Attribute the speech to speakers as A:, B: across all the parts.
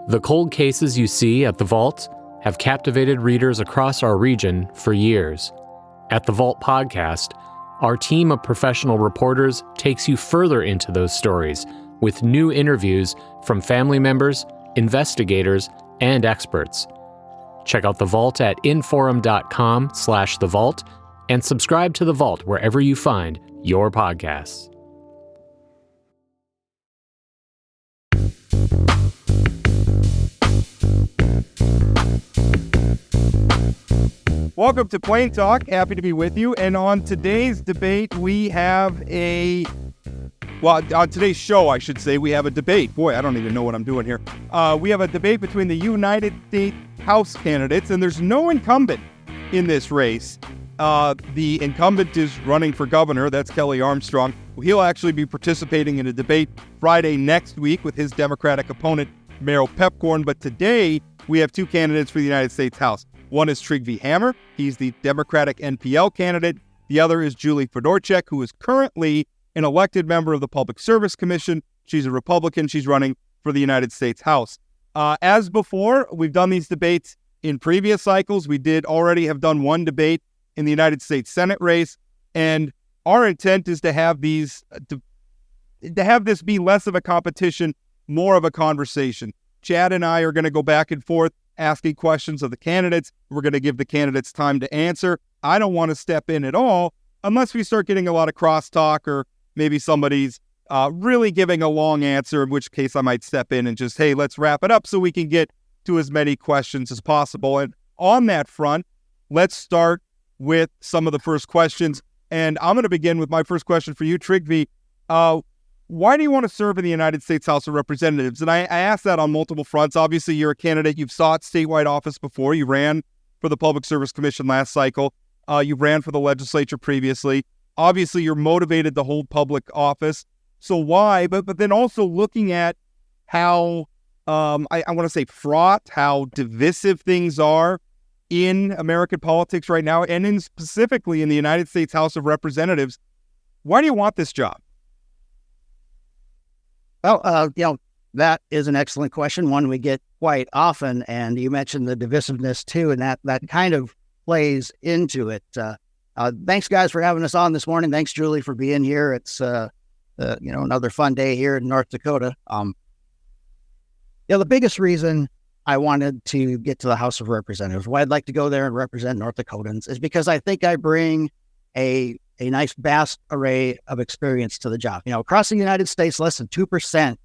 A: The cold cases you see at the Vault have captivated readers across our region for years. At the Vault podcast, our team of professional reporters takes you further into those stories with new interviews from family members, investigators, and experts. Check out The Vault at inforum.com/The Vault and subscribe to The Vault wherever you find your podcasts.
B: Welcome to Plain Talk. Happy to be with you. And on today's debate, we have on today's show, I should say, we have a debate. Boy, I don't even know what I'm doing here. We have a debate between the United States House candidates, and there's no incumbent in this race. The incumbent is running for governor. That's Kelly Armstrong. He'll actually be participating in a debate Friday next week with his Democratic opponent, Merrill Pepcorn. But today, we have two candidates for the United States House. One is Trygve Hammer. He's the Democratic NPL candidate. The other is Julie Fedorchak, who is currently an elected member of the Public Service Commission. She's a Republican. She's running for the United States House. As before, we've done these debates in previous cycles. We did already have done one debate in the United States Senate race, and our intent is to have these to have this be less of a competition, more of a conversation. Chad and I are going to go back and forth asking questions of the candidates. We're going to give the candidates time to answer. I don't want to step in at all unless we start getting a lot of crosstalk or maybe somebody's really giving a long answer, in which case I might step in and just, hey, let's wrap it up so we can get to as many questions as possible. And on that front, let's start with some of the first questions. And I'm going to begin with my first question for you, Trygve. Why do you want to serve in the United States House of Representatives? And I asked that on multiple fronts. Obviously, you're a candidate. You've sought statewide office before. You ran for the Public Service Commission last cycle. You ran for the legislature previously. Obviously, you're motivated to hold public office. So why? But then also looking at how, I want to say fraught, how divisive things are in American politics right now, and specifically in the United States House of Representatives. Why do you want this job?
C: Well, that is an excellent question, one we get quite often, and you mentioned the divisiveness too, and that kind of plays into it. Thanks, guys, for having us on this morning. Thanks, Julie, for being here. It's another fun day here in North Dakota. The biggest reason I wanted to get to the House of Representatives, why I'd like to go there and represent North Dakotans, is because I think I bring a nice vast array of experience to the job. Across the United States, less than 2%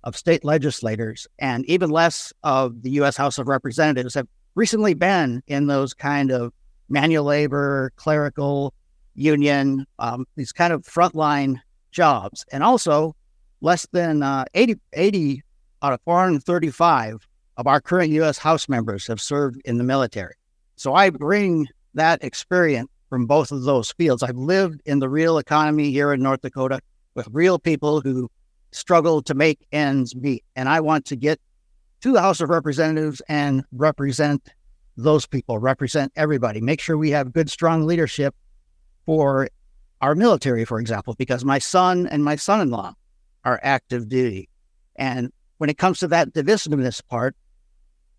C: of state legislators and even less of the U.S. House of Representatives have recently been in those kind of manual labor, clerical, union, these kind of frontline jobs. And also, less than 80 out of 435 of our current U.S. House members have served in the military. So I bring that experience from both of those fields. I've lived in the real economy here in North Dakota with real people who struggle to make ends meet. And I want to get to the House of Representatives and represent those people, represent everybody, make sure we have good, strong leadership for our military, for example, because my son and my son-in-law are active duty. And when it comes to that divisiveness part,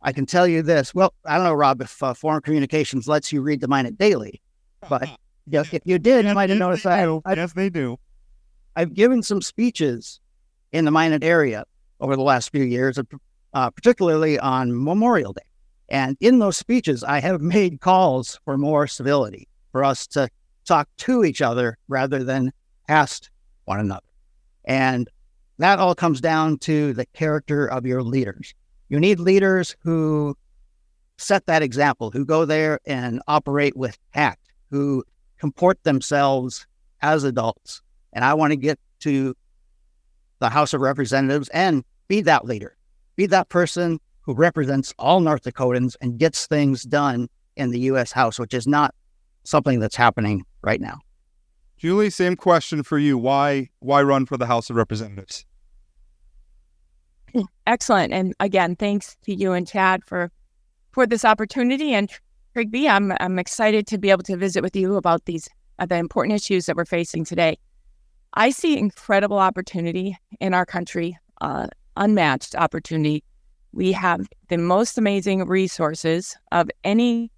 C: I can tell you this. Well, I don't know, Rob, if Foreign Communications lets you read the Minute Daily, but if you did, you might have noticed that.
B: Yes, they do.
C: I've given some speeches in the Minot area over the last few years, particularly on Memorial Day. And in those speeches, I have made calls for more civility, for us to talk to each other rather than past one another. And that all comes down to the character of your leaders. You need leaders who set that example, who go there and operate with tact, who comport themselves as adults. And I want to get to the House of Representatives and be that leader, be that person who represents all North Dakotans and gets things done in the U.S. House, which is not something that's happening right now.
B: Julie, same question for you. Why run for the House of Representatives?
D: Excellent. And again, thanks to you and Chad for this opportunity. And Trygve, I'm excited to be able to visit with you about the important issues that we're facing today. I see incredible opportunity in our country, unmatched opportunity We have the most amazing resources of any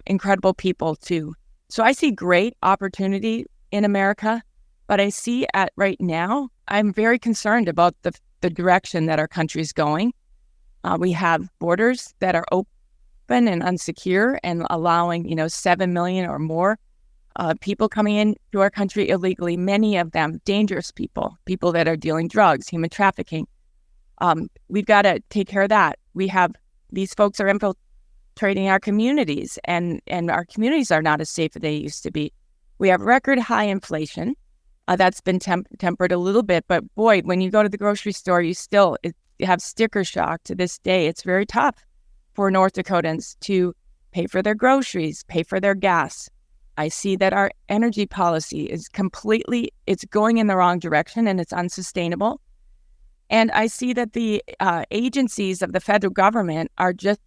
D: incredible people too. So I see great opportunity in America, but I see right now, I'm very concerned about the direction that our country is going. We have borders that are open and unsecure and allowing, 7 million or more people coming into our country illegally, many of them dangerous people that are dealing drugs, human trafficking. We've got to take care of that. We have these folks are infiltrating our communities, and our communities are not as safe as they used to be. We have record high inflation. That's been tempered a little bit, but boy, when you go to the grocery store, you have sticker shock to this day. It's very tough for North Dakotans to pay for their groceries, pay for their gas. I see that our energy policy is it's going in the wrong direction and it's unsustainable. And I see that the agencies of the federal government are just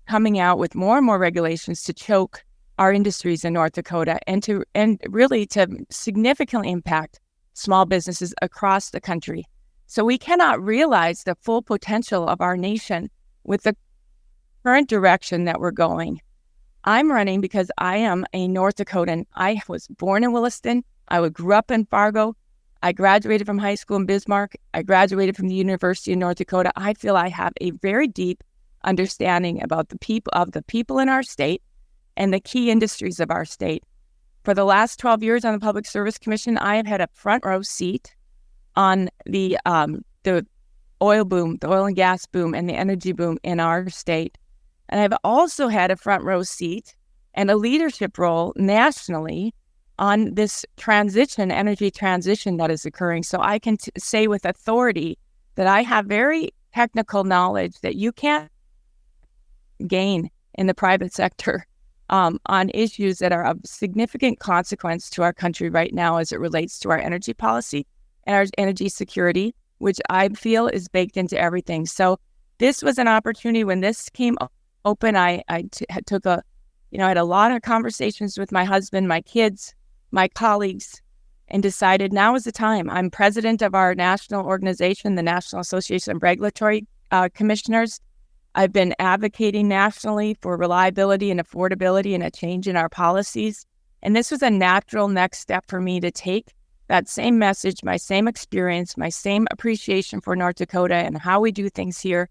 D: coming out with more and more regulations to choke our industries in North Dakota and really to significantly impact small businesses across the country. So we cannot realize the full potential of our nation with the current direction that we're going. I'm running because I am a North Dakotan. I was born in Williston. I grew up in Fargo. I graduated from high school in Bismarck. I graduated from the University of North Dakota. I feel I have a very deep understanding about the people in our state and the key industries of our state. For the last 12 years on the Public Service Commission, I have had a front row seat on the oil boom, the oil and gas boom, and the energy boom in our state. And I've also had a front row seat and a leadership role nationally on this energy transition that is occurring. So I can say with authority that I have very technical knowledge that you can't gain in the private sector on issues that are of significant consequence to our country right now as it relates to our energy policy and our energy security, which I feel is baked into everything. So this was an opportunity when this came open. I had a lot of conversations with my husband, my kids, my colleagues, and decided now is the time. I'm president of our national organization, the National Association of Regulatory Commissioners. I've been advocating nationally for reliability and affordability and a change in our policies. And this was a natural next step for me to take that same message, my same experience, my same appreciation for North Dakota and how we do things here,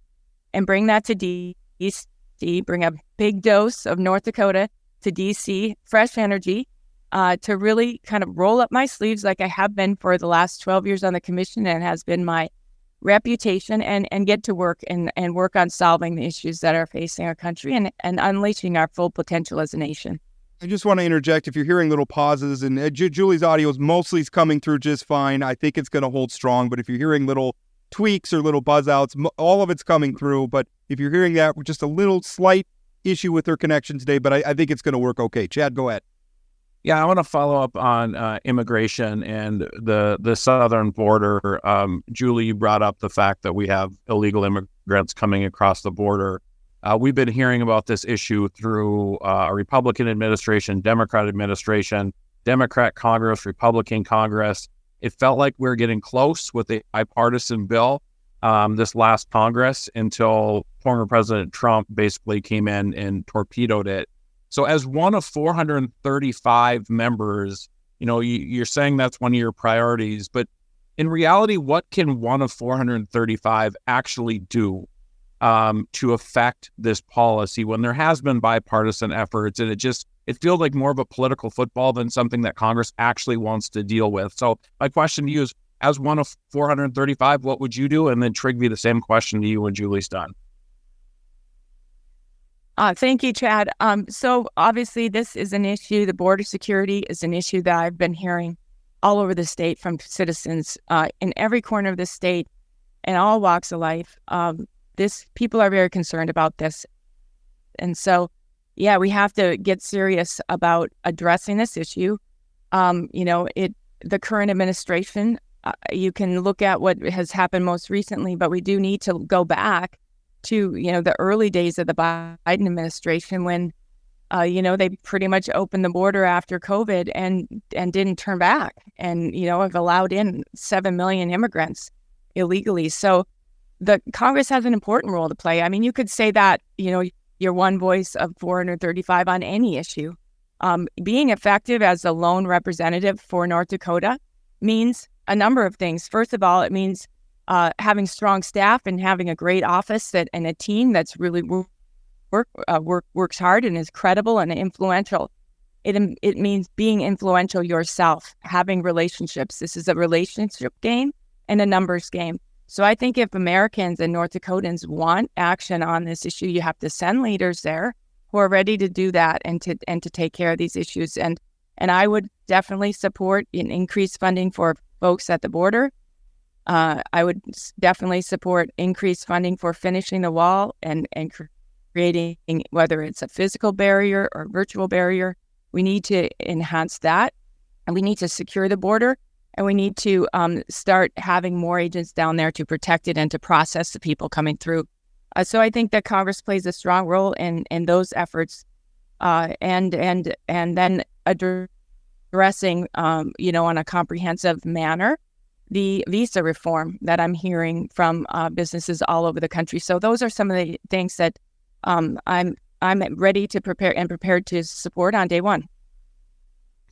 D: and bring that to DC, bring a big dose of North Dakota to DC, fresh energy, to really kind of roll up my sleeves like I have been for the last 12 years on the commission and has been my reputation, and get to work and work on solving the issues that are facing our country and unleashing our full potential as a nation.
B: I just want to interject. If you're hearing little pauses, and Julie's audio is mostly coming through just fine, I think it's going to hold strong. But if you're hearing little tweaks or little buzz outs, all of it's coming through. But if you're hearing that, just a little slight issue with her connection today, but I think it's going to work okay. Chad, go ahead.
E: Yeah, I want to follow up on immigration and the southern border. Julie, you brought up the fact that we have illegal immigrants coming across the border. We've been hearing about this issue through a Republican administration, Democrat administration, Democrat Congress, Republican Congress. It felt like we were getting close with a bipartisan bill this last Congress until former President Trump basically came in and torpedoed it. So as one of 435 members, you're saying that's one of your priorities, but in reality, what can one of 435 actually do to affect this policy when there has been bipartisan efforts, and it feels like more of a political football than something that Congress actually wants to deal with? So my question to you is, as one of 435, what would you do? And then Trygve, the same question to you when Julie's done.
D: Thank you, Chad. So obviously this is an issue. The border security is an issue that I've been hearing all over the state from citizens in every corner of the state and all walks of life. People are very concerned about this. And so, yeah, we have to get serious about addressing this issue. The current administration, you can look at what has happened most recently, but we do need to go back to, the early days of the Biden administration when, they pretty much opened the border after COVID and didn't turn back and, have allowed in 7 million immigrants. illegally. So the Congress has an important role to play. I mean, you could say that, you're one voice of 435 on any issue. Being effective as a lone representative for North Dakota means a number of things. First of all, it means having strong staff and having a great office and a team that's really works hard and is credible and influential. It means being influential yourself, having relationships. This is a relationship game and a numbers game. So I think if Americans and North Dakotans want action on this issue, you have to send leaders there who are ready to do that and to take care of these issues. And I would definitely support an increased funding for folks at the border. I would definitely support increased funding for finishing the wall and creating, whether it's a physical barrier or virtual barrier. We need to enhance that, and we need to secure the border, and we need to start having more agents down there to protect it and to process the people coming through. So I think that Congress plays a strong role in those efforts, and then addressing, on a comprehensive manner, the visa reform that I'm hearing from businesses all over the country. So those are some of the things that I'm ready to prepare and prepared to support on day one.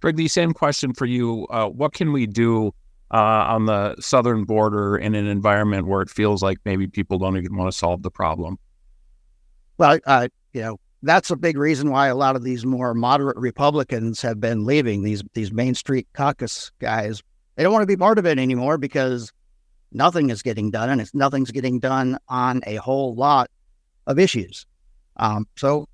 E: Greg, the same question for you. What can we do on the southern border in an environment where it feels like maybe people don't even want to solve the problem?
C: Well, that's a big reason why a lot of these more moderate Republicans have been leaving, these Main Street caucus guys. They don't want to be part of it anymore because nothing is getting done, and nothing's getting done on a whole lot of issues. So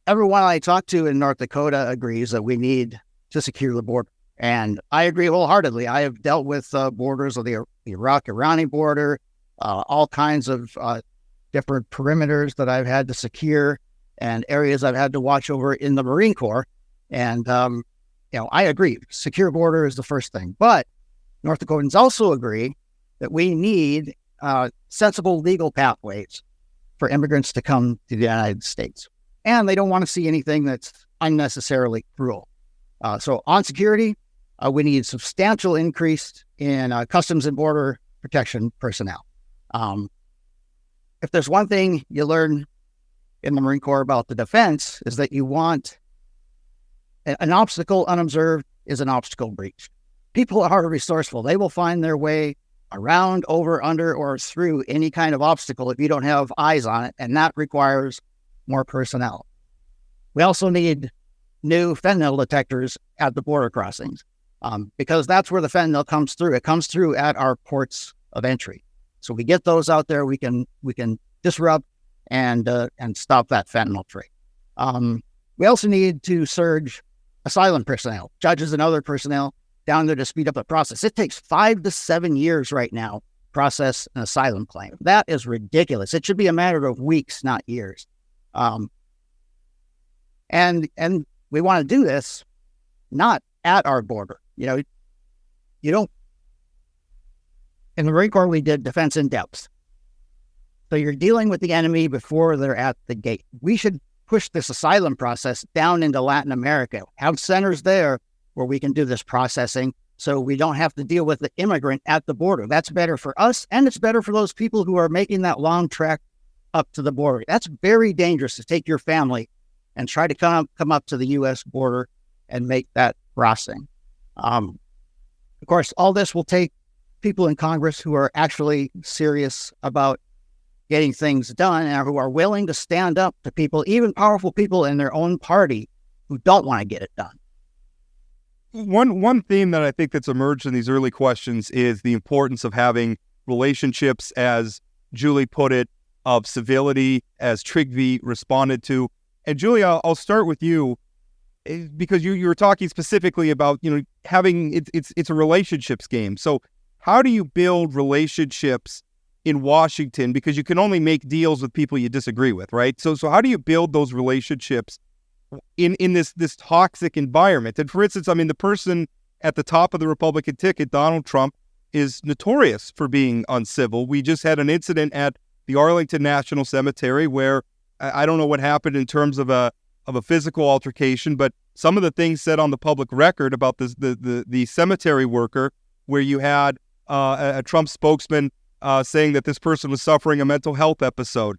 C: everyone I talk to in North Dakota agrees that we need to secure the border. And I agree wholeheartedly. I have dealt with borders of the Iraq-Irani border, all kinds of different perimeters that I've had to secure and areas I've had to watch over in the Marine Corps. And, I agree. Secure border is the first thing. But North Dakotans also agree that we need sensible legal pathways for immigrants to come to the United States. And they don't want to see anything that's unnecessarily cruel. So on security, we need substantial increase in Customs and Border Protection personnel. If there's one thing you learn in the Marine Corps about the defense is that you want an obstacle unobserved is an obstacle breached. People are resourceful. They will find their way around, over, under, or through any kind of obstacle if you don't have eyes on it, and that requires more personnel. We also need new fentanyl detectors at the border crossings because that's where the fentanyl comes through. It comes through at our ports of entry. So we get those out there, we can disrupt and stop that fentanyl trade. We also need to surge asylum personnel, judges and other personnel down there to speed up the process. It takes 5 to 7 years right now to process an asylum claim. That is ridiculous. It should be a matter of weeks, not years. And we want to do this not at our border. You don't. In the Marine Corps, we did defense in depth. So you're dealing with the enemy before they're at the gate. We should push this asylum process down into Latin America, have centers there where we can do this processing so we don't have to deal with the immigrant at the border. That's better for us, and it's better for those people who are making that long trek up to the border. That's very dangerous to take your family and try to come up to the U.S. border and make that crossing. Of course, all this will take people in Congress who are actually serious about getting things done and who are willing to stand up to people, even powerful people in their own party who don't want to get it done.
B: One theme that I think that's emerged in these early questions is the importance of having relationships, as Julie put it, of civility, as Trygve responded to. And Julie, I'll start with you because you were talking specifically about having it's a relationships game. So how do you build relationships in Washington, because you can only make deals with people you disagree with, right? So how do you build those relationships in this toxic environment? And for instance, the person at the top of the Republican ticket, Donald Trump, is notorious for being uncivil. We just had an incident at the Arlington National Cemetery where I don't know what happened in terms of a physical altercation, but some of the things said on the public record about the cemetery worker, where you had a Trump spokesman saying that this person was suffering a mental health episode.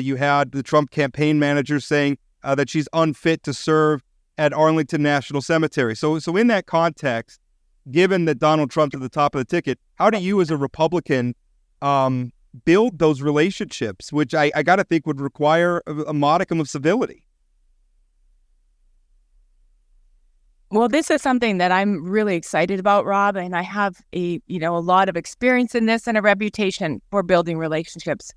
B: You had the Trump campaign manager saying that she's unfit to serve at Arlington National Cemetery. So in that context, given that Donald Trump's at the top of the ticket, how do you as a Republican build those relationships, which I got to think would require a modicum of civility?
D: Well, this is something that I'm really excited about, Rob, and I have a lot of experience in this and a reputation for building relationships.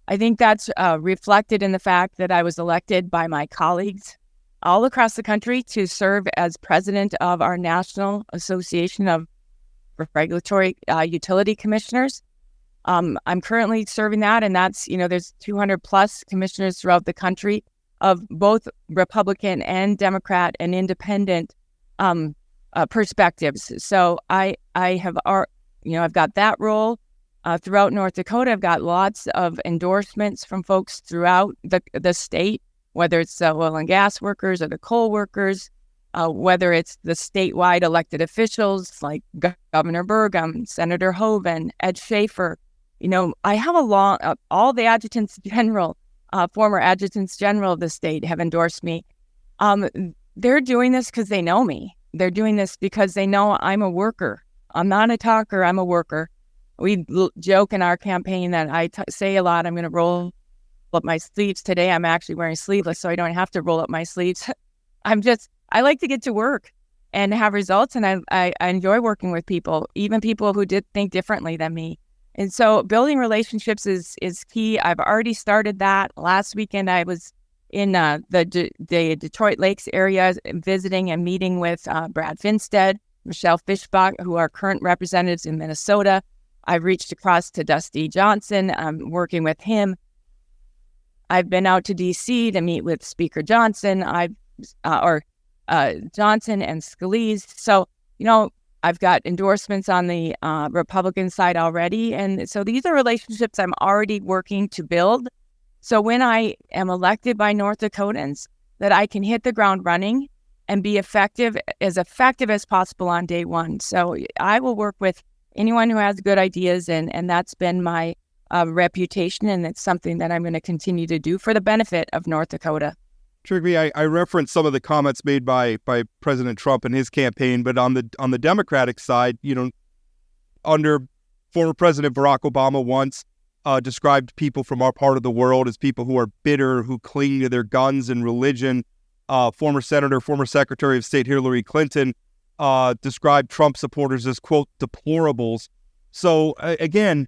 D: I think that's reflected in the fact that I was elected by my colleagues all across the country to serve as president of our National Association of Regulatory Utility Commissioners. I'm currently serving that, and that's, there's 200 plus commissioners throughout the country of both Republican and Democrat and independent perspectives. So I have, I've got that role throughout North Dakota. I've got lots of endorsements from folks throughout the state, whether it's the oil and gas workers or the coal workers, whether it's the statewide elected officials like Governor Burgum, Senator Hoeven, Ed Schaefer. I have all the adjutants general, former adjutants general of the state have endorsed me. They're doing this because they know me. They're doing this because they know I'm a worker. I'm not a talker. I'm a worker. We joke in our campaign that I say a lot, I'm going to roll up my sleeves. Today, I'm actually wearing sleeveless, so I don't have to roll up my sleeves. I like to get to work and have results, and I enjoy working with people, even people who did think differently than me. And so building relationships is key. I've already started that. Last weekend, I was in the Detroit Lakes area visiting and meeting with Brad Finstead, Michelle Fishbach, who are current representatives in Minnesota. I've reached across to Dusty Johnson. I'm working with him. I've been out to D.C. to meet with Speaker Johnson, Johnson and Scalise. So, I've got endorsements on the Republican side already. And so these are relationships I'm already working to build. So when I am elected by North Dakotans, that I can hit the ground running and be effective as possible on day one. So I will work with anyone who has good ideas, and that's been my reputation, and it's something that I'm going to continue to do for the benefit of North Dakota.
B: Trygve, I referenced some of the comments made by President Trump in his campaign, but on the Democratic side, under former President Barack Obama once described people from our part of the world as people who are bitter, who cling to their guns and religion. Former Secretary of State Hillary Clinton described Trump supporters as, quote, deplorables. So again,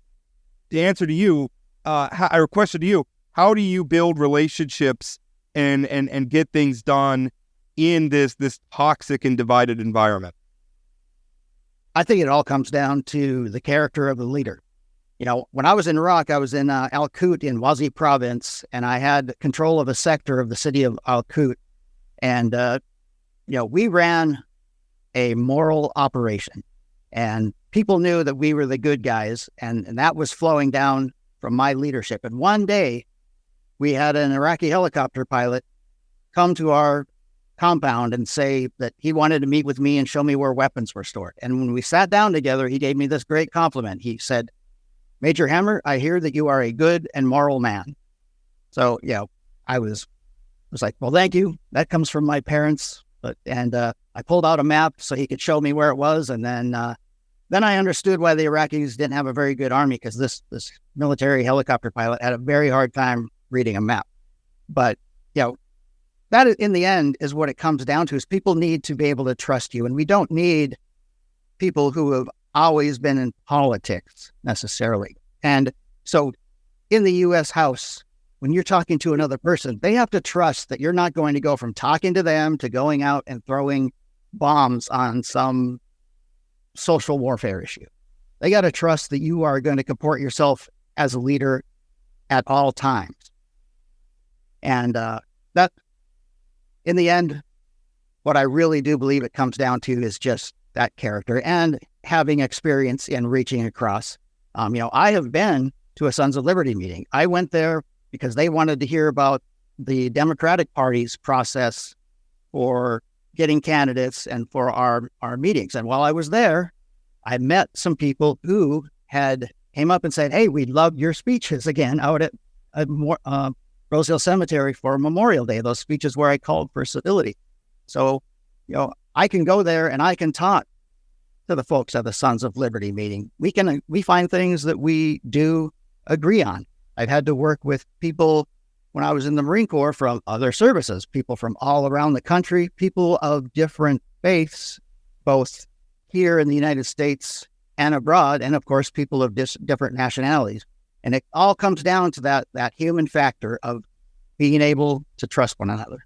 B: the answer to you, a question to you, how do you build relationships and get things done in this toxic and divided environment?
C: I think it all comes down to the character of the leader. When I was in Iraq, I was in Al Qut in Wazi province, and I had control of a sector of the city of Al Qut. And, we ran a moral operation, and people knew that we were the good guys, and that was flowing down from my leadership. And one day, we had an Iraqi helicopter pilot come to our compound and say that he wanted to meet with me and show me where weapons were stored. And when we sat down together, he gave me this great compliment. He said, "Major Hammer, I hear that you are a good and moral man." So, I was like, well, thank you. That comes from my parents. And I pulled out a map so he could show me where it was. And then I understood why the Iraqis didn't have a very good army, because this military helicopter pilot had a very hard time reading a map. But, that in the end is what it comes down to, is people need to be able to trust you. And we don't need people who have always been in politics necessarily. And so in the U.S. House, when you're talking to another person, they have to trust that you're not going to go from talking to them to going out and throwing bombs on some social warfare issue. They got to trust that you are going to comport yourself as a leader at all times. And that, in the end, what I really do believe it comes down to is just that character and having experience in reaching across. I have been to a Sons of Liberty meeting. I went there because they wanted to hear about the Democratic Party's process for getting candidates and for our meetings. And while I was there, I met some people who had came up and said, "Hey, we loved your speeches again out at Rosedale Cemetery for Memorial Day, those speeches where I called for civility." So, I can go there and I can talk to the folks at the Sons of Liberty meeting. We find things that we do agree on. I've had to work with people when I was in the Marine Corps from other services, people from all around the country, people of different faiths, both here in the United States and abroad, and of course, people of different nationalities. And it all comes down to that human factor of being able to trust one another.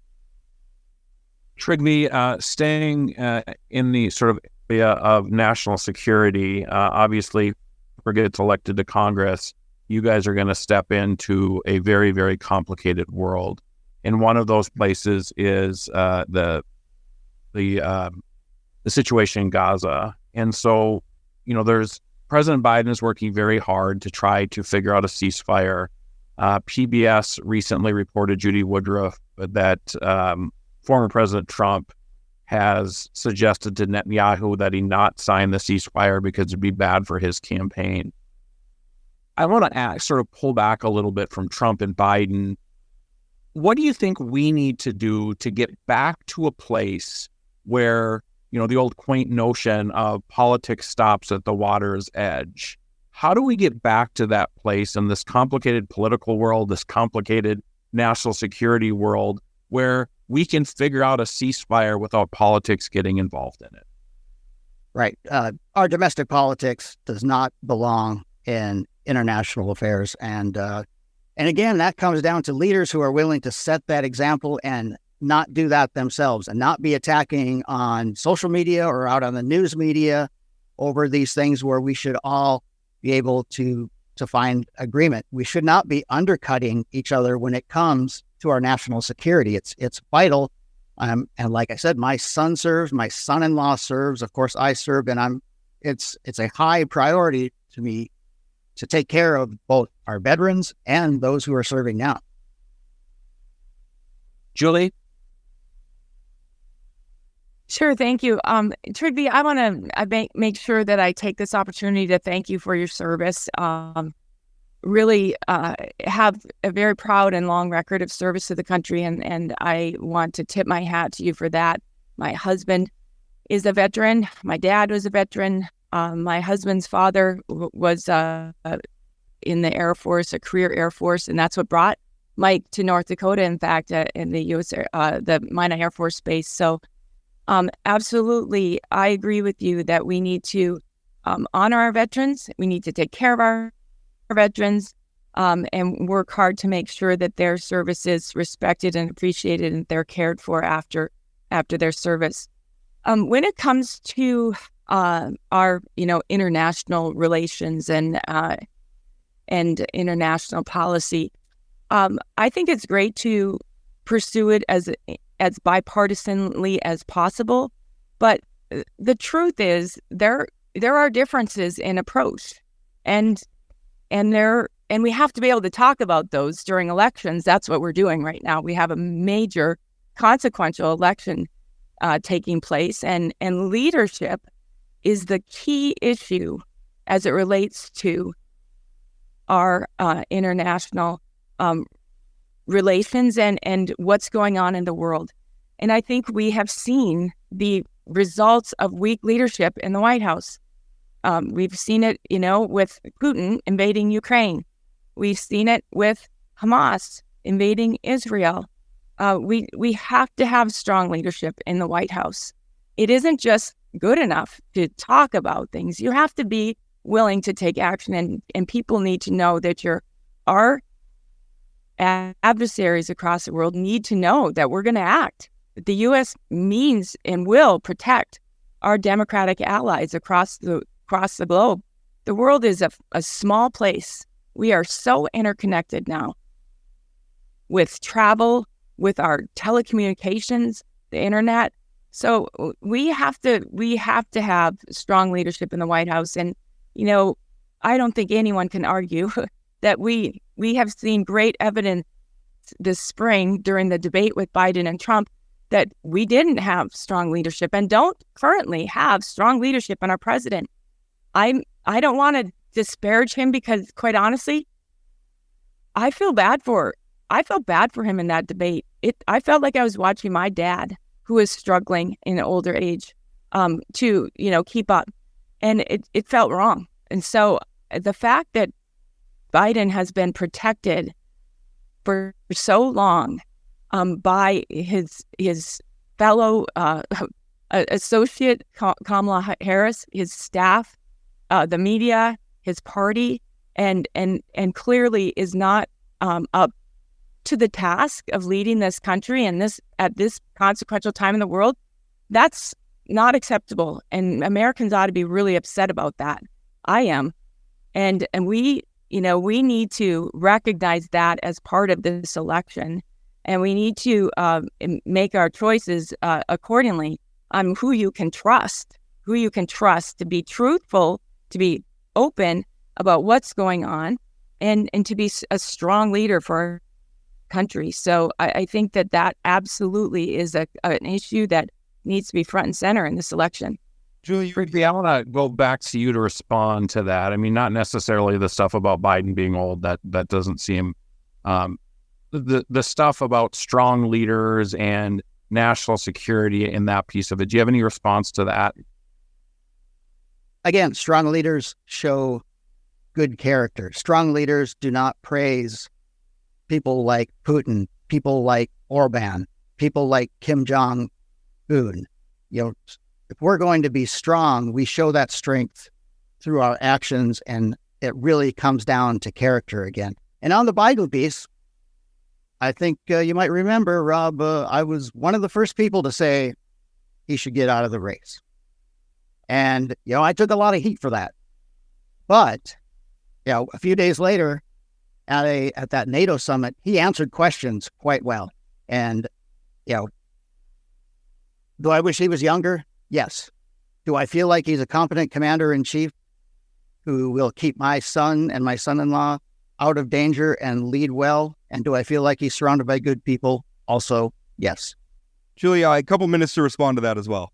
E: Trygve, staying in the sort of area of national security, obviously, if we get elected to Congress, you guys are going to step into a very, very complicated world. And one of those places is the situation in Gaza. And so, there's President Biden is working very hard to try to figure out a ceasefire. PBS recently reported, Judy Woodruff, that former President Trump has suggested to Netanyahu that he not sign the ceasefire because it'd be bad for his campaign. I want to sort of pull back a little bit from Trump and Biden. What do you think we need to do to get back to a place where, the old quaint notion of politics stops at the water's edge? How do we get back to that place in this complicated political world, this complicated national security world, where we can figure out a ceasefire without politics getting involved in it?
C: Right. Our domestic politics does not belong in international affairs. And again, that comes down to leaders who are willing to set that example and not do that themselves and not be attacking on social media or out on the news media over these things where we should all be able to find agreement. We should not be undercutting each other when it comes to our national security. It's vital. And like I said, my son serves, my son-in-law serves, of course I serve, and it's a high priority to me to take care of both our veterans and those who are serving now.
E: Julie?
D: Sure, thank you. Trygve, I want to make sure that I take this opportunity to thank you for your service. Really have a very proud and long record of service to the country, and I want to tip my hat to you for that. My husband is a veteran. My dad was a veteran. My husband's father was in the Air Force, a career Air Force, and that's what brought Mike to North Dakota, in fact, in the U.S., the Minot Air Force Base. So absolutely, I agree with you that we need to honor our veterans. We need to take care of our veterans and work hard to make sure that their service is respected and appreciated and they're cared for after their service. When it comes to our international relations and international policy, I think it's great to pursue it as bipartisanly as possible. But the truth is there are differences in approach, and we have to be able to talk about those during elections. That's what we're doing right now. We have a major consequential election taking place, and leadership is the key issue as it relates to our international relations and what's going on in the world. And I think we have seen the results of weak leadership in the White House. We've seen it, with Putin invading Ukraine. We've seen it with Hamas invading Israel. We have to have strong leadership in the White House. It isn't just good enough to talk about things. You have to be willing to take action, and people need to know that our adversaries across the world need to know that we're going to act. That the U.S. means and will protect our democratic allies across the globe. The world is a small place. We are so interconnected now with travel, with our telecommunications, the internet. So we have to have strong leadership in the White House. And, I don't think anyone can argue that we have seen great evidence this spring during the debate with Biden and Trump that we didn't have strong leadership and don't currently have strong leadership in our president. I don't want to disparage him because, quite honestly, I felt bad for him in that debate. I felt like I was watching my dad, who is struggling in older age, to keep up, and it felt wrong. And so the fact that Biden has been protected for so long by his fellow associate Kamala Harris, his staff, the media, his party, and clearly is not up to the task of leading this country and at this consequential time in the world, that's not acceptable. And Americans ought to be really upset about that. I am. And we need to recognize that as part of this election. And we need to make our choices accordingly on who you can trust to be truthful, to be open about what's going on, and to be a strong leader for our country. So I think that absolutely is an issue that needs to be front and center in this election.
E: Julie, I want to go back to you to respond to that. I mean, not necessarily the stuff about Biden being old, that doesn't seem, the stuff about strong leaders and national security in that piece of it. Do you have any response to that?
C: Again, strong leaders show good character. Strong leaders do not praise people like Putin, people like Orban, people like Kim Jong-un. If we're going to be strong, we show that strength through our actions, and it really comes down to character again. And on the Biden piece, I think you might remember, Rob, I was one of the first people to say he should get out of the race. And, I took a lot of heat for that. But, a few days later at that NATO summit, he answered questions quite well. And, do I wish he was younger? Yes. Do I feel like he's a competent commander-in-chief who will keep my son and my son-in-law out of danger and lead well? And do I feel like he's surrounded by good people? Also, yes.
B: Julia, a couple minutes to respond to that as well.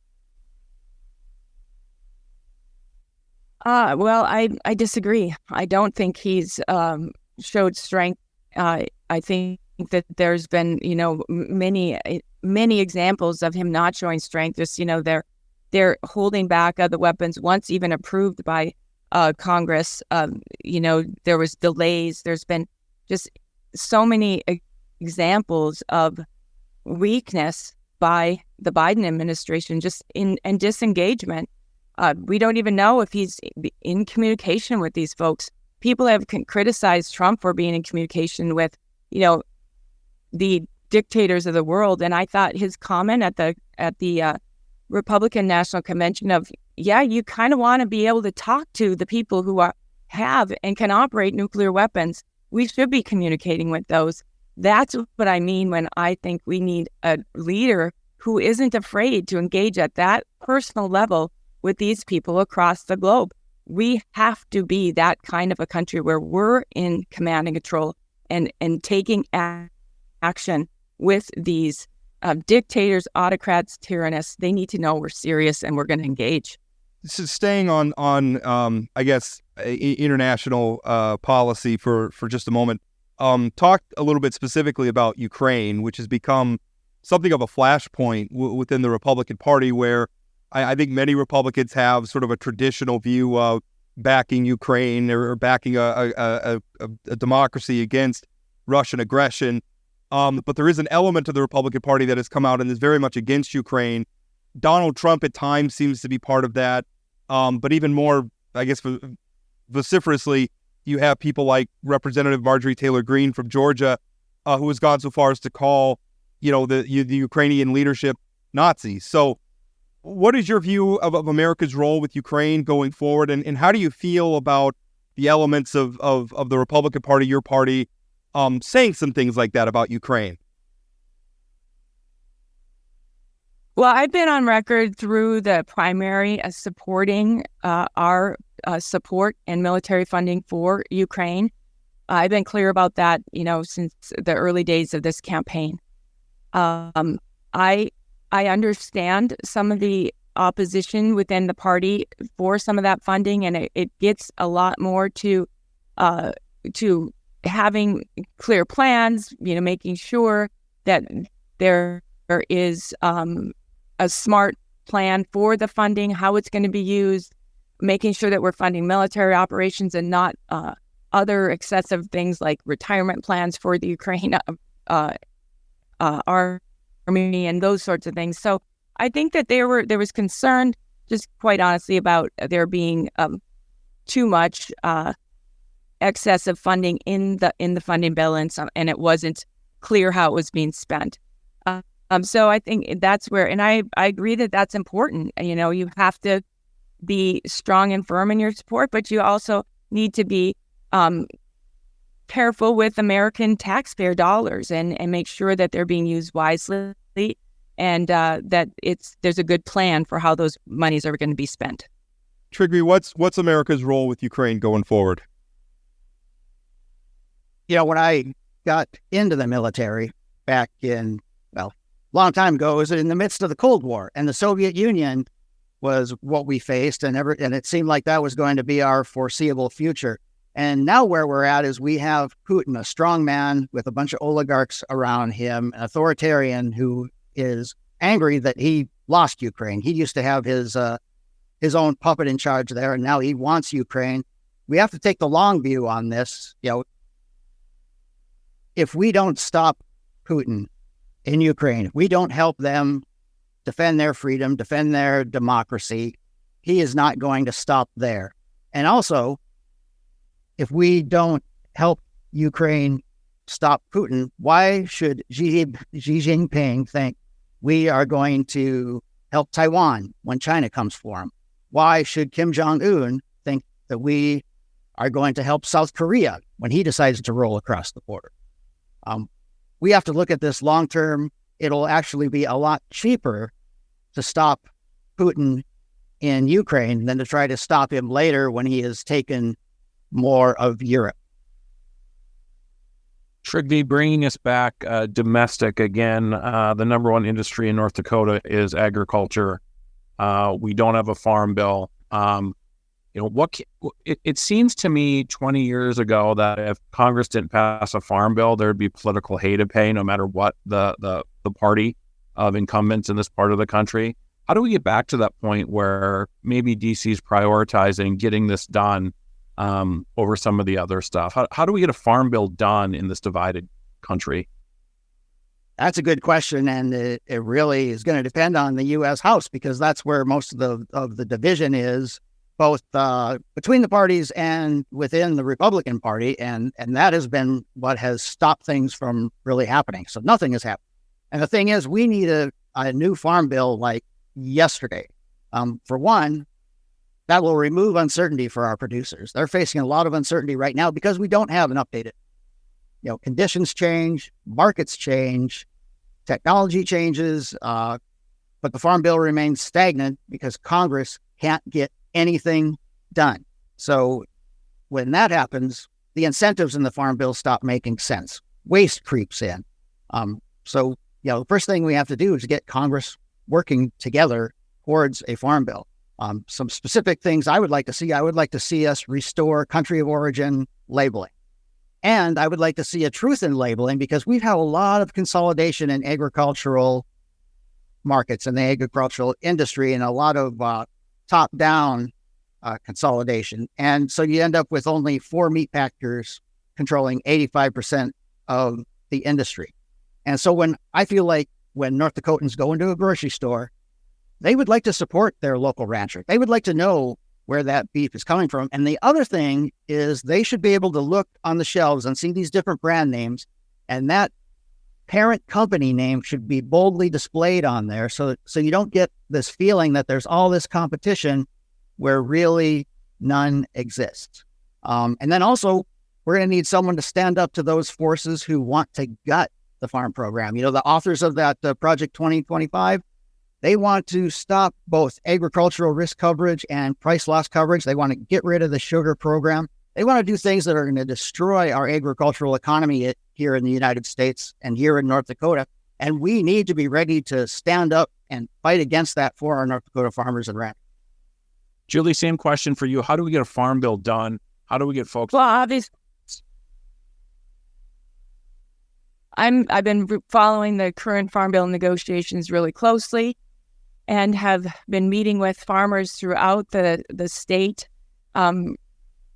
D: Well, I disagree. I don't think he's showed strength. I think that there's been, many examples of him not showing strength. Just, they're holding back the weapons once even approved by Congress. There was delays. There's been just so many examples of weakness by the Biden administration, just and disengagement. We don't even know if he's in communication with these folks. People have criticized Trump for being in communication with, the dictators of the world. And I thought his comment at the Republican National Convention of, you kind of want to be able to talk to the people who have and can operate nuclear weapons. We should be communicating with those. That's what I mean when I think we need a leader who isn't afraid to engage at that personal level with these people across the globe. We have to be that kind of a country where we're in command and control and taking action with these dictators, autocrats, tyrannists. They need to know we're serious and we're going to engage.
B: This is staying on I guess, international policy for just a moment. Talk a little bit specifically about Ukraine, which has become something of a flashpoint within the Republican Party, where I think many Republicans have sort of a traditional view of backing Ukraine or backing a democracy against Russian aggression. But there is an element of the Republican Party that has come out and is very much against Ukraine. Donald Trump at times seems to be part of that. But even more, I guess, vociferously, you have people like Representative Marjorie Taylor Greene from Georgia, who has gone so far as to call, the Ukrainian leadership Nazis. So what is your view of America's role with Ukraine going forward? And how do you feel about the elements of the Republican Party, your party, saying some things like that about Ukraine?
D: Well, I've been on record through the primary as supporting our support and military funding for Ukraine. I've been clear about that, since the early days of this campaign. I understand some of the opposition within the party for some of that funding, and it gets a lot more to having clear plans, making sure that there is a smart plan for the funding, how it's going to be used, making sure that we're funding military operations and not other excessive things like retirement plans for the Ukraine army and those sorts of things. So I think that there was concern, just quite honestly, about there being too much excessive funding in the funding bill, and it wasn't clear how it was being spent. So I think that's where, and I agree that that's important. You have to be strong and firm in your support, but you also need to be careful with American taxpayer dollars and make sure that they're being used wisely, and that there's a good plan for how those monies are going to be spent.
B: Trygve, what's America's role with Ukraine going forward?
C: When I got into the military back in, a long time ago, it was in the midst of the Cold War, and the Soviet Union was what we faced, and it seemed like that was going to be our foreseeable future. And now where we're at is we have Putin, a strong man with a bunch of oligarchs around him, an authoritarian who is angry that he lost Ukraine. He used to have his own puppet in charge there, and now he wants Ukraine. We have to take the long view on this. If we don't stop Putin in Ukraine, if we don't help them defend their freedom, defend their democracy, he is not going to stop there. And also, if we don't help Ukraine stop Putin, why should Xi Jinping think we are going to help Taiwan when China comes for him? Why should Kim Jong-un think that we are going to help South Korea when he decides to roll across the border? We have to look at this long term. It'll actually be a lot cheaper to stop Putin in Ukraine than to try to stop him later when he has taken more of Europe.
E: Trygve, bringing us back domestic again, the number one industry in North Dakota is agriculture. We don't have a farm bill. It seems to me 20 years ago that if Congress didn't pass a farm bill, there'd be political hay to pay no matter what the party of incumbents in this part of the country. How do we get back to that point where maybe DC is prioritizing getting this done over some of the other stuff? How do we get a farm bill done in this divided country?
C: That's a good question, and it really is going to depend on the U.S. House, because that's where most of the division is, both between the parties and within the Republican Party, and that has been what has stopped things from really happening. So nothing has happened. And the thing is, we need a new farm bill like yesterday. For one, that will remove uncertainty for our producers. They're facing a lot of uncertainty right now because we don't have an updated. Conditions change, markets change, technology changes, but the farm bill remains stagnant because Congress can't get anything done. So when that happens, the incentives in the farm bill stop making sense. Waste creeps in. So the first thing we have to do is get Congress working together towards a farm bill. Some specific things I would like to see us restore country of origin labeling. And I would like to see a truth in labeling, because we've had a lot of consolidation in agricultural markets and the agricultural industry, and a lot of top-down consolidation. And so you end up with only 4 meat packers controlling 85% of the industry. And so when North Dakotans go into a grocery store, they would like to support their local rancher. They would like to know where that beef is coming from. And the other thing is they should be able to look on the shelves and see these different brand names, and that parent company name should be boldly displayed on there, so you don't get this feeling that there's all this competition where really none exists. And then also, we're going to need someone to stand up to those forces who want to gut the farm program. The authors of that Project 2025, they want to stop both agricultural risk coverage and price loss coverage. They want to get rid of the sugar program. They want to do things that are going to destroy our agricultural economy here in the United States and here in North Dakota. And we need to be ready to stand up and fight against that for our North Dakota farmers and ranchers.
E: Julie, same question for you. How do we get a farm bill done? How do we get folks?
D: Well, obviously, I've been following the current farm bill negotiations really closely, and have been meeting with farmers throughout the state.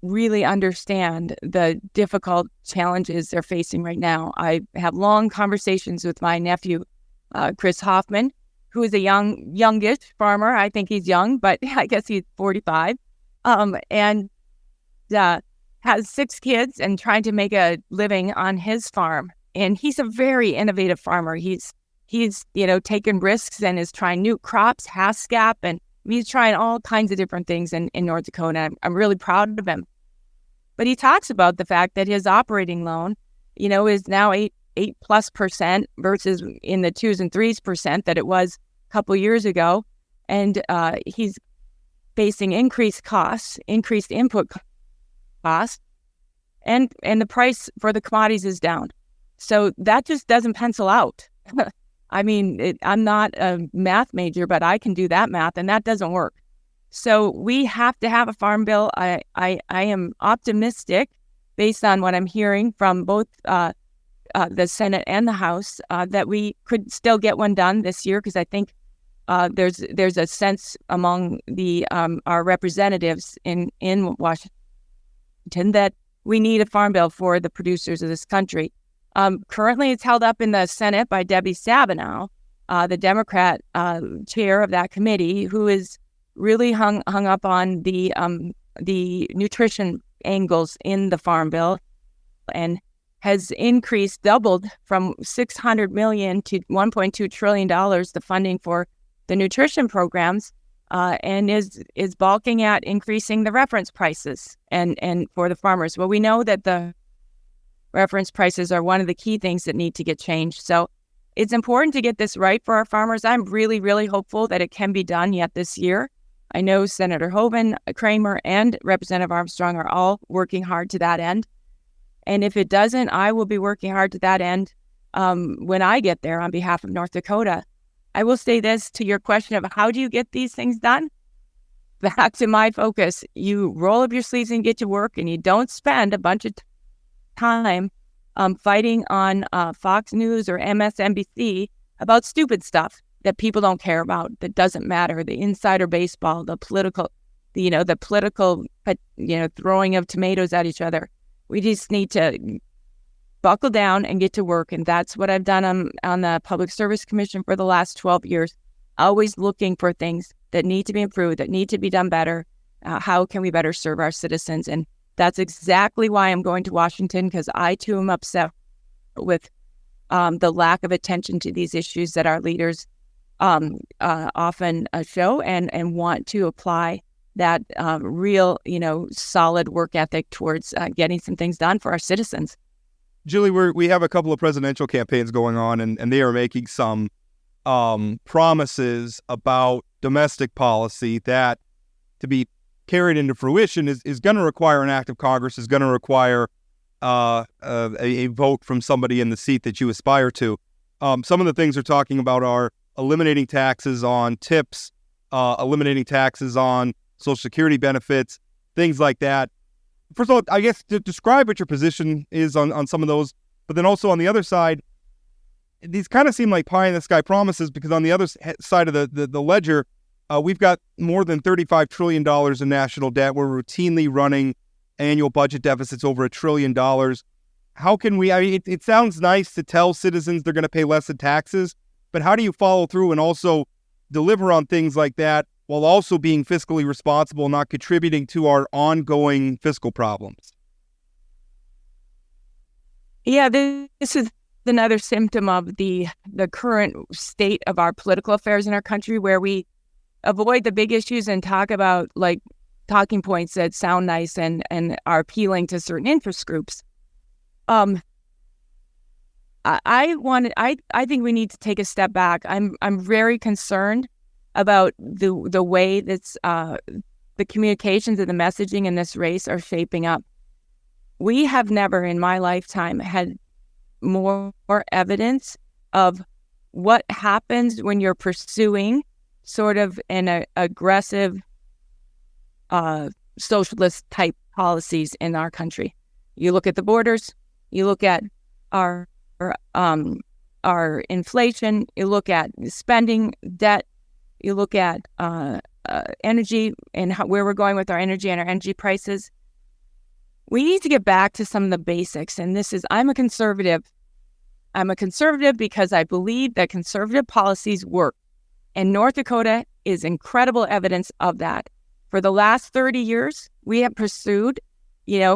D: Really understand the difficult challenges they're facing right now. I have long conversations with my nephew, Chris Hoffman, who is a youngish farmer. I think he's young, but I guess he's 45, and has 6 kids and trying to make a living on his farm. And he's a very innovative farmer. He's taken risks and is trying new crops, HASCAP, and he's trying all kinds of different things in North Dakota. I'm really proud of him. But he talks about the fact that his operating loan, is now 8+% versus in the 2s and 3% that it was a couple years ago. And he's facing increased costs, increased input costs, and the price for the commodities is down. So that just doesn't pencil out. I mean, I'm not a math major, but I can do that math, and that doesn't work. So we have to have a farm bill. I am optimistic, based on what I'm hearing from both the Senate and the House, that we could still get one done this year, because I think there's a sense among our representatives in Washington that we need a farm bill for the producers of this country. Currently, it's held up in the Senate by Debbie Stabenow, the Democrat chair of that committee, who is really hung up on the nutrition angles in the farm bill, and has doubled from $600 million to $1.2 trillion the funding for the nutrition programs, and is balking at increasing the reference prices and for the farmers. Well, we know that the reference prices are one of the key things that need to get changed. So it's important to get this right for our farmers. I'm really, really hopeful that it can be done yet this year. I know Senator Hoban, Kramer, and Representative Armstrong are all working hard to that end. And if it doesn't, I will be working hard to that end when I get there on behalf of North Dakota. I will say this to your question of how do you get these things done? Back to my focus. You roll up your sleeves and get to work, and you don't spend a bunch of time fighting on Fox News or MSNBC about stupid stuff that people don't care about, that doesn't matter, the insider baseball, the political throwing of tomatoes at each other. We just need to buckle down and get to work. And that's what I've done on the Public Service Commission for the last 12 years, always looking for things that need to be improved, that need to be done better. How can we better serve our citizens? And that's exactly why I'm going to Washington, because I too am upset with the lack of attention to these issues that our leaders often show, and want to apply that real, solid work ethic towards getting some things done for our citizens.
B: Julie, we have a couple of presidential campaigns going on, and they are making some promises about domestic policy that, to be carried into fruition, is going to require an act of Congress, is going to require a vote from somebody in the seat that you aspire to. Some of the things they're talking about are eliminating taxes on tips, eliminating taxes on Social Security benefits, things like that. First of all, I guess to describe what your position is on some of those, but then also on the other side, these kind of seem like pie-in-the-sky promises, because on the other side of the ledger, we've got more than $35 trillion in national debt. We're routinely running annual budget deficits over $1 trillion. How can we, it sounds nice to tell citizens they're going to pay less in taxes, but how do you follow through and also deliver on things like that while also being fiscally responsible, not contributing to our ongoing fiscal problems?
D: Yeah, this is another symptom of the current state of our political affairs in our country, where we avoid the big issues and talk about like talking points that sound nice and are appealing to certain interest groups. I think we need to take a step back. I'm very concerned about the way that's the communications and the messaging in this race are shaping up. We have never in my lifetime had more evidence of what happens when you're pursuing sort of an aggressive socialist type policies in our country. You look at the borders, you look at our inflation, you look at spending, debt, you look at energy and where we're going with our energy and our energy prices. We need to get back to some of the basics. And I'm a conservative. I'm a conservative because I believe that conservative policies work. And North Dakota is incredible evidence of that. For the last 30 years, we have pursued, in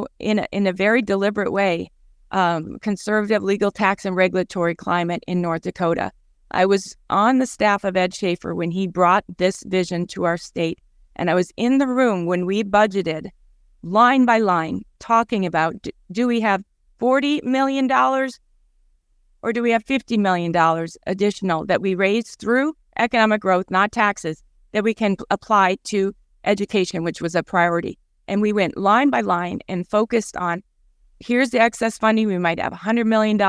D: a very deliberate way, conservative legal tax and regulatory climate in North Dakota. I was on the staff of Ed Schaefer when he brought this vision to our state. And I was in the room when we budgeted line by line, talking about, do we have $40 million or do we have $50 million additional that we raise through economic growth, not taxes, that we can apply to education, which was a priority. And we went line by line and focused on, here's the excess funding. We might have $100 million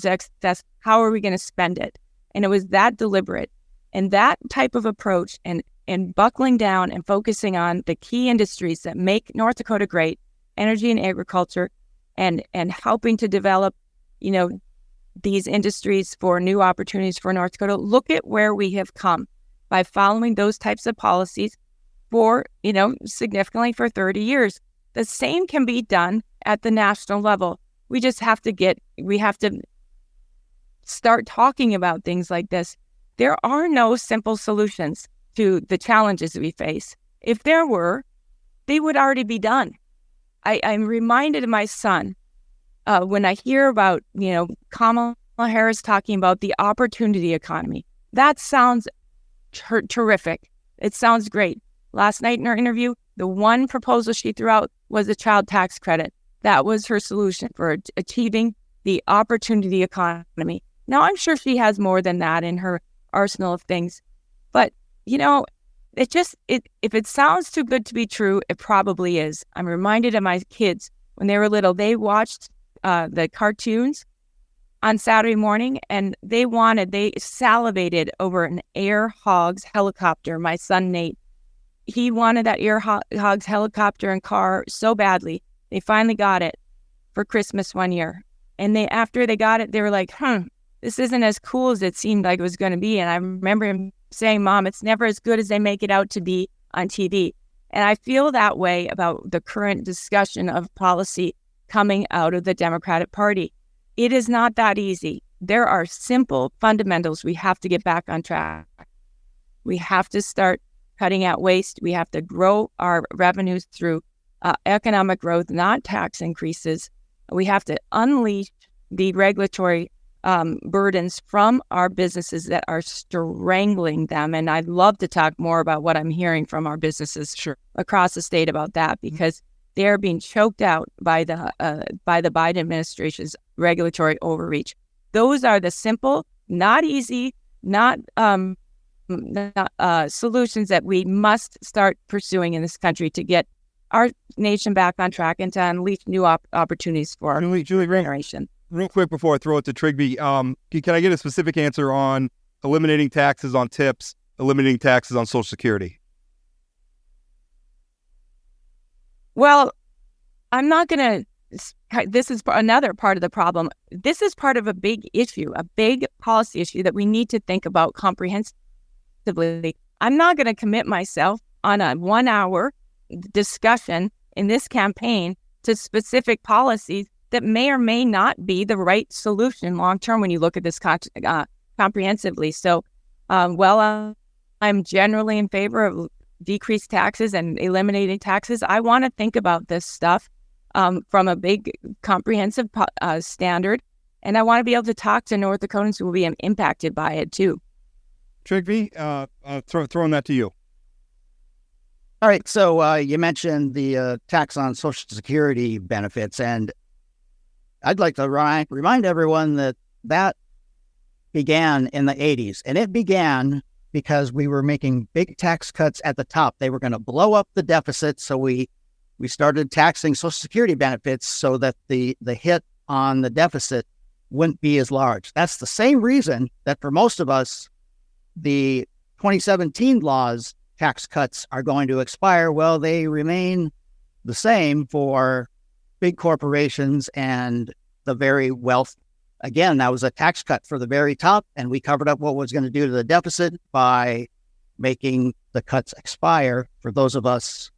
D: excess. How are we going to spend it? And it was that deliberate. And that type of approach and buckling down and focusing on the key industries that make North Dakota great, energy and agriculture, and helping to develop, these industries for new opportunities for North Dakota. Look at where we have come by following those types of policies for, significantly for 30 years. The same can be done at the national level. We just have to start talking about things like this. There are no simple solutions to the challenges we face. If there were, they would already be done. I'm reminded of my son when I hear about, Kamala Harris talking about the opportunity economy. That sounds terrific. It sounds great. Last night in our interview, the one proposal she threw out was a child tax credit. That was her solution for achieving the opportunity economy. Now, I'm sure she has more than that in her arsenal of things. But, if it sounds too good to be true, it probably is. I'm reminded of my kids when they were little. They watched the cartoons on Saturday morning, and they salivated over an Air Hogs helicopter. My son, Nate, he wanted that Air Hogs helicopter and car so badly. They finally got it for Christmas one year. And after they got it, they were like, this isn't as cool as it seemed like it was going to be. And I remember him saying, Mom, it's never as good as they make it out to be on TV. And I feel that way about the current discussion of policy coming out of the Democratic Party. It is not that easy. There are simple fundamentals we have to get back on track. We have to start cutting out waste. We have to grow our revenues through economic growth, not tax increases. We have to unleash the regulatory burdens from our businesses that are strangling them. And I'd love to talk more about what I'm hearing from our businesses across the state about that, because they're being choked out by the Biden administration's regulatory overreach. Those are the simple, not easy, not solutions that we must start pursuing in this country to get our nation back on track and to unleash new opportunities for our
B: Julie,
D: generation.
B: Real quick before I throw it to Trygve, can I get a specific answer on eliminating taxes on tips, eliminating taxes on Social Security?
D: Well, I'm not going to. This is another part of the problem. This is part of a big issue, a big policy issue that we need to think about comprehensively. I'm not going to commit myself on a 1-hour discussion in this campaign to specific policies that may or may not be the right solution long term when you look at this comprehensively. So, I'm generally in favor of decreased taxes and eliminating taxes. I want to think about this stuff from a big comprehensive standard, and I want to be able to talk to North Dakotans who will be impacted by it too.
B: Trygve, throwing that to you.
C: All right, so you mentioned the tax on Social Security benefits, and I'd like to remind everyone that began in the 80s, and it began because we were making big tax cuts at the top. They were going to blow up the deficit, so we started taxing Social Security benefits so that the hit on the deficit wouldn't be as large. That's the same reason that for most of us, the 2017 laws tax cuts are going to expire. Well, they remain the same for big corporations and the very wealthy. Again, that was a tax cut for the very top, and we covered up what was going to do to the deficit by making the cuts expire for those of us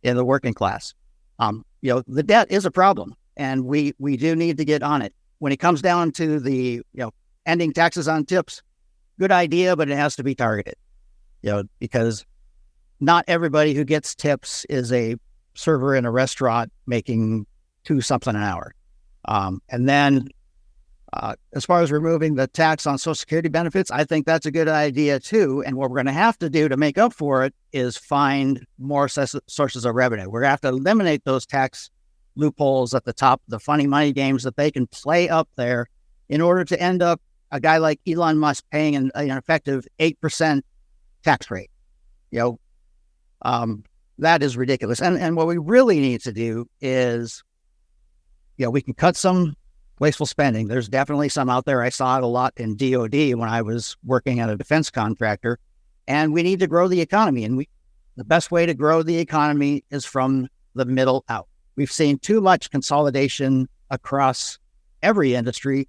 C: in the working class. The debt is a problem, and we do need to get on it. When it comes down to the ending taxes on tips, good idea, but it has to be targeted. Because not everybody who gets tips is a server in a restaurant making $2 an hour. And then as far as removing the tax on Social Security benefits, I think that's a good idea too. And what we're going to have to do to make up for it is find more sources of revenue. We're going to have to eliminate those tax loopholes at the top, the funny money games that they can play up there in order to end up a guy like Elon Musk paying an effective 8% tax rate. That is ridiculous. And what we really need to do is, we can cut some wasteful spending. There's definitely some out there. I saw it a lot in DOD when I was working at a defense contractor. And we need to grow the economy. And the best way to grow the economy is from the middle out. We've seen too much consolidation across every industry.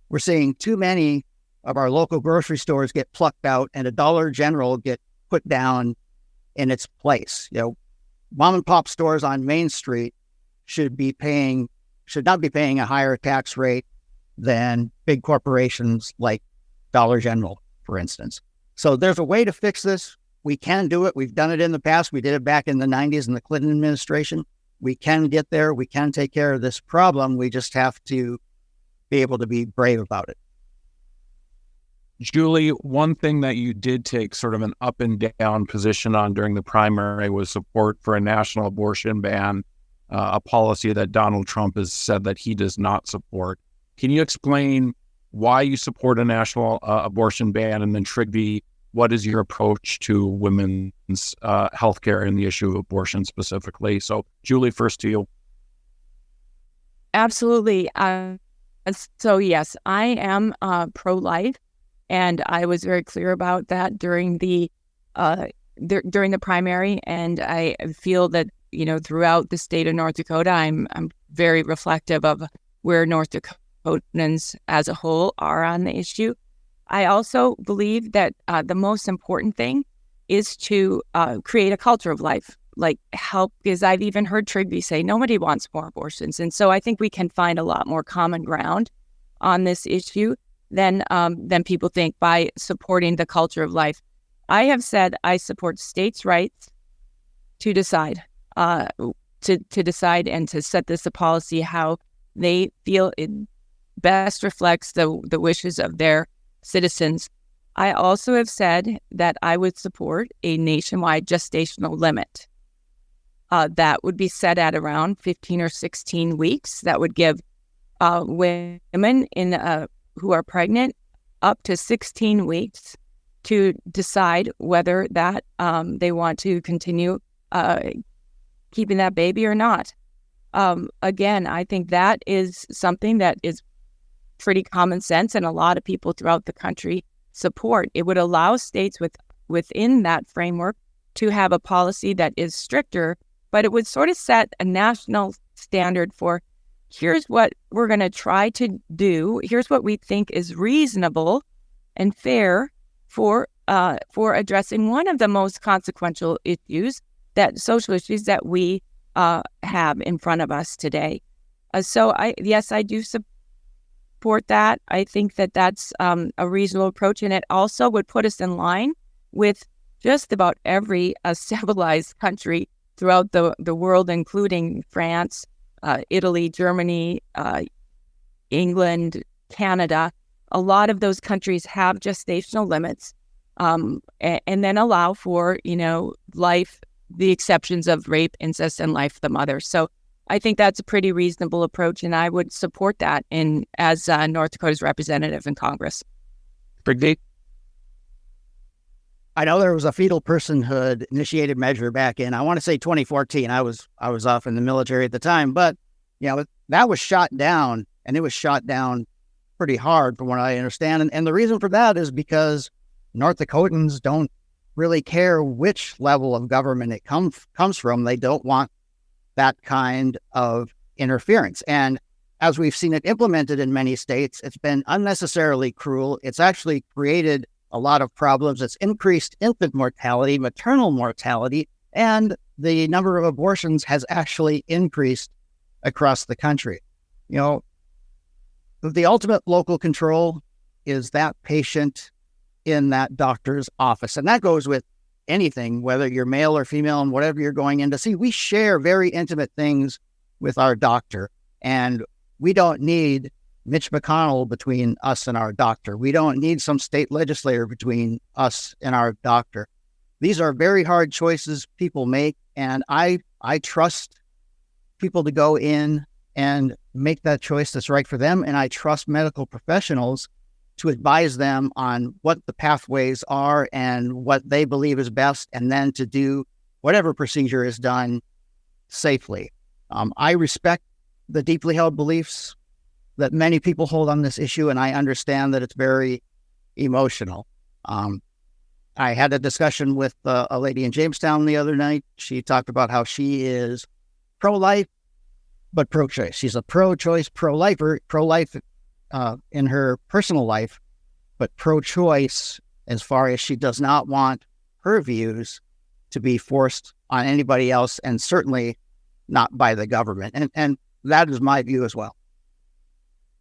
C: We're seeing too many of our local grocery stores get plucked out and a Dollar General get put down in its place. Mom and pop stores on Main Street should not be paying a higher tax rate than big corporations like Dollar General, for instance. So there's a way to fix this. We can do it. We've done it in the past. We did it back in the 90s in the Clinton administration. We can get there. We can take care of this problem. We just have to be able to be brave about it.
E: Julie, one thing that you did take sort of an up and down position on during the primary was support for a national abortion ban, a policy that Donald Trump has said that he does not support. Can you explain why you support a national abortion ban? And then Trygve, what is your approach to women's healthcare and the issue of abortion specifically? So Julie, first to you.
D: Absolutely. So yes, I am pro-life. And I was very clear about that during the primary, and I feel that throughout the state of North Dakota, I'm very reflective of where North Dakotans as a whole are on the issue. I also believe that the most important thing is to create a culture of life, like help, because I've even heard Trygve say nobody wants more abortions, and so I think we can find a lot more common ground on this issue than people think by supporting the culture of life. I have said I support states' rights to decide, to decide and to set this a policy how they feel it best reflects the wishes of their citizens. I also have said that I would support a nationwide gestational limit that would be set at around 15 or 16 weeks. That would give women who are pregnant up to 16 weeks to decide whether that they want to continue keeping that baby or not. Again, I think that is something that is pretty common sense, and a lot of people throughout the country support. It would allow states within that framework to have a policy that is stricter, but it would sort of set a national standard for here's what we're going to try to do. Here's what we think is reasonable and fair for addressing one of the most consequential social issues that we have in front of us today. So I do support that. I think that that's a reasonable approach, and it also would put us in line with just about every civilized country throughout the world, including France, Italy, Germany, England, Canada. A lot of those countries have gestational limits, and then allow for, life, the exceptions of rape, incest, and life of the mother. So I think that's a pretty reasonable approach, and I would support that as North Dakota's representative in Congress.
E: Trygve?
C: I know there was a fetal personhood initiated measure back in, I want to say 2014. I was off in the military at the time, but that was shot down, and it was shot down pretty hard from what I understand. And the reason for that is because North Dakotans don't really care which level of government it comes from. They don't want that kind of interference. And as we've seen it implemented in many states, it's been unnecessarily cruel. It's actually created a lot of problems. It's increased infant mortality, maternal mortality, and the number of abortions has actually increased across the country. You know, the ultimate local control is that patient in that doctor's office. And that goes with anything, whether you're male or female and whatever you're going in to see. We share very intimate things with our doctor, and we don't need Mitch McConnell between us and our doctor. We don't need some state legislator between us and our doctor. These are very hard choices people make, and I trust people to go in and make that choice that's right for them, and I trust medical professionals to advise them on what the pathways are and what they believe is best, and then to do whatever procedure is done safely. I respect the deeply held beliefs that many people hold on this issue, and I understand that it's very emotional. I had a discussion with a lady in Jamestown the other night. She talked about how she is pro-life, but pro-choice. She's a pro-choice, pro-lifer, pro-life in her personal life, but pro-choice as far as she does not want her views to be forced on anybody else, and certainly not by the government. And that is my view as well.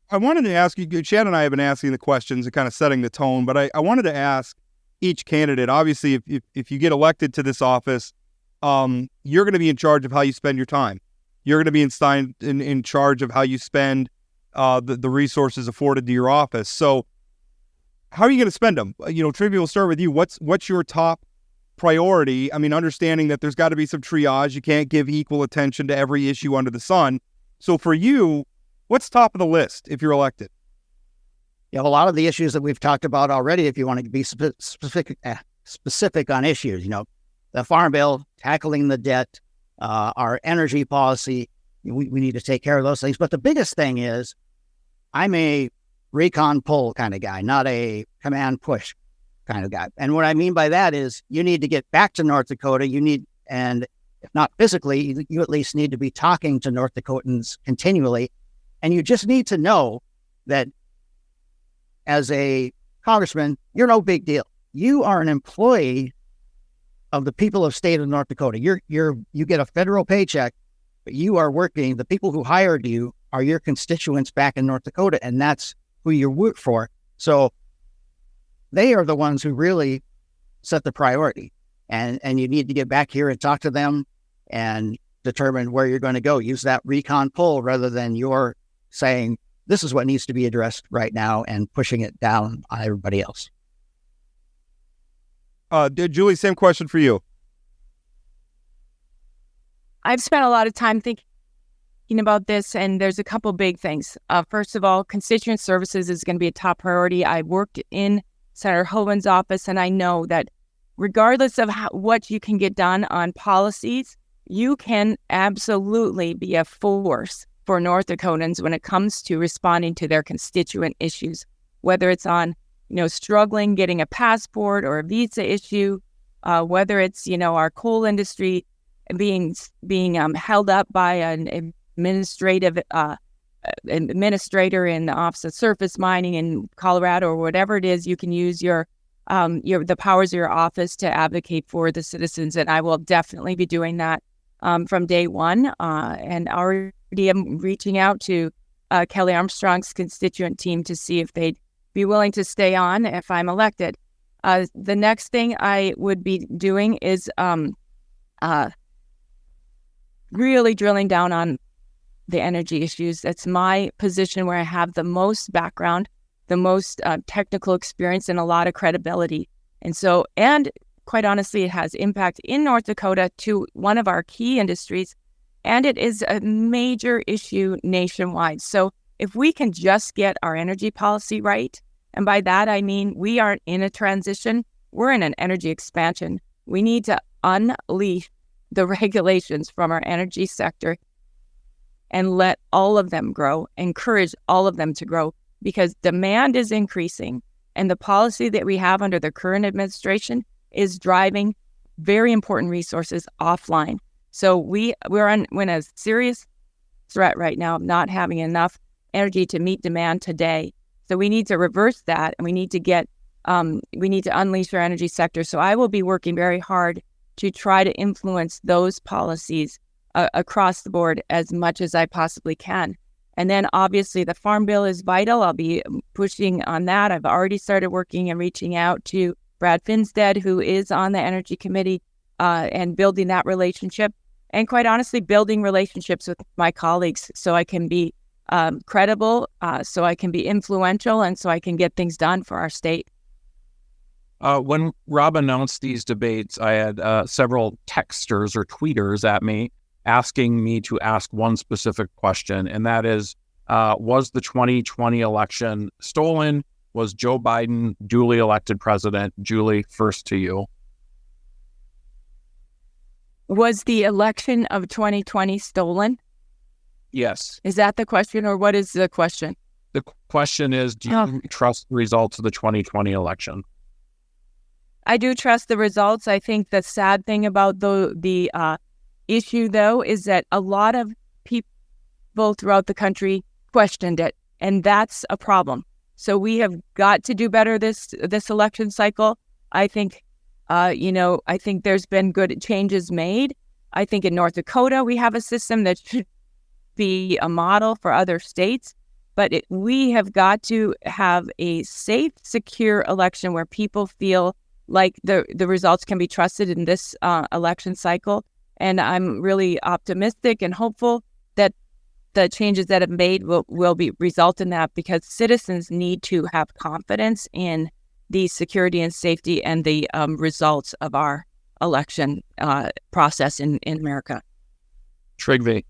B: I wanted to ask you, Chad and I have been asking the questions and kind of setting the tone, but I wanted to ask each candidate, obviously, if you get elected to this office, you're going to be in charge of how you spend your time. You're going to be in charge of how you spend the resources afforded to your office. So how are you going to spend them? Trygve, we'll start with you. What's your top priority? I mean, understanding that there's got to be some triage. You can't give equal attention to every issue under the sun. So for you, what's top of the list if you're elected?
C: A lot of the issues that we've talked about already, if you want to be specific on issues, the Farm Bill, tackling the debt, our energy policy, we need to take care of those things. But the biggest thing is I'm a recon pull kind of guy, not a command push kind of guy. And what I mean by that is you need to get back to North Dakota. And if not physically, you at least need to be talking to North Dakotans continually. And you just need to know that as a congressman, you're no big deal. You are an employee of the people of state of North Dakota. You get a federal paycheck, but you are working. The people who hired you are your constituents back in North Dakota, and that's who you work for. So they are the ones who really set the priority. And you need to get back here and talk to them and determine where you're going to go. Use that recon pull rather than your saying, this is what needs to be addressed right now, and pushing it down on everybody else.
B: Julie, same question for you.
D: I've spent a lot of time thinking about this, and there's a couple big things. First of all, constituent services is going to be a top priority. I worked in Senator Hoban's office, and I know that regardless of what you can get done on policies, you can absolutely be a force for North Dakotans when it comes to responding to their constituent issues, whether it's on, struggling getting a passport or a visa issue, whether it's, our coal industry being held up by an administrator in the Office of Surface Mining in Colorado, or whatever it is. You can use the powers of your office to advocate for the citizens, and I will definitely be doing that from day one. And already am reaching out to Kelly Armstrong's constituent team to see if they'd be willing to stay on if I'm elected. The next thing I would be doing is really drilling down on the energy issues. That's my position where I have the most background, the most technical experience, and a lot of credibility. And quite honestly, it has impact in North Dakota to one of our key industries, and it is a major issue nationwide. So if we can just get our energy policy right, and by that I mean we aren't in a transition, we're in an energy expansion. We need to unleash the regulations from our energy sector and let all of them grow, encourage all of them to grow. because demand is increasing, and the policy that we have under the current administration is driving very important resources offline. So we're in a serious threat right now of not having enough energy to meet demand today. So we need to reverse that, and we need to unleash our energy sector. So I will be working very hard to try to influence those policies across the board as much as I possibly can. And then obviously the Farm Bill is vital. I'll be pushing on that. I've already started working and reaching out to Brad Finstead, who is on the Energy Committee, and building that relationship. And quite honestly, building relationships with my colleagues so I can be credible, so I can be influential, and so I can get things done for our state.
E: When Rob announced these debates, I had several texters or tweeters at me asking me to ask one specific question, and that is, was the 2020 election stolen? Was Joe Biden duly elected president? Julie, first to you.
D: Was the election of 2020 stolen?
E: Yes.
D: Is that the question, or what is the question?
E: The question is, do you trust the results of the 2020 election?
D: I do trust the results. I think the sad thing about the issue, though, is that a lot of people throughout the country questioned it, and that's a problem. So we have got to do better this election cycle. I think, I think there's been good changes made. I think in North Dakota we have a system that should be a model for other states, but we have got to have a safe, secure election where people feel like the results can be trusted in this election cycle. And I'm really optimistic and hopeful that the changes that have made will result in that, because citizens need to have confidence in the security and safety and the results of our election process in America.
E: Trygve.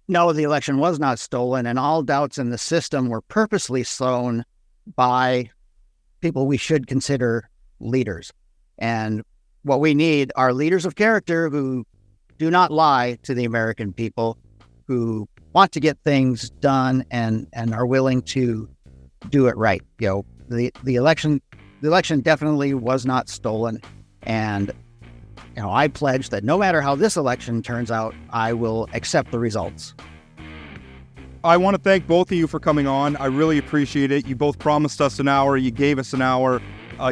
C: No, the election was not stolen, and all doubts in the system were purposely sown by people we should consider leaders. And what we need are leaders of character who do not lie to the American people, who want to get things done and are willing to do it right. The election definitely was not stolen, and I pledge that no matter how this election turns out, I will accept the results.
B: I want to thank both of you for coming on. I really appreciate it. You both promised us an hour. You gave us an hour.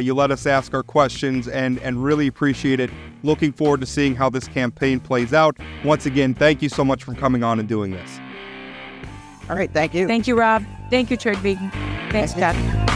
B: You let us ask our questions, and really appreciate it. Looking forward to seeing how this campaign plays out. Once again, thank you so much for coming on and doing this.
C: All right, thank you.
D: Thank you, Rob. Thank you, Trygve. Thanks, Chad.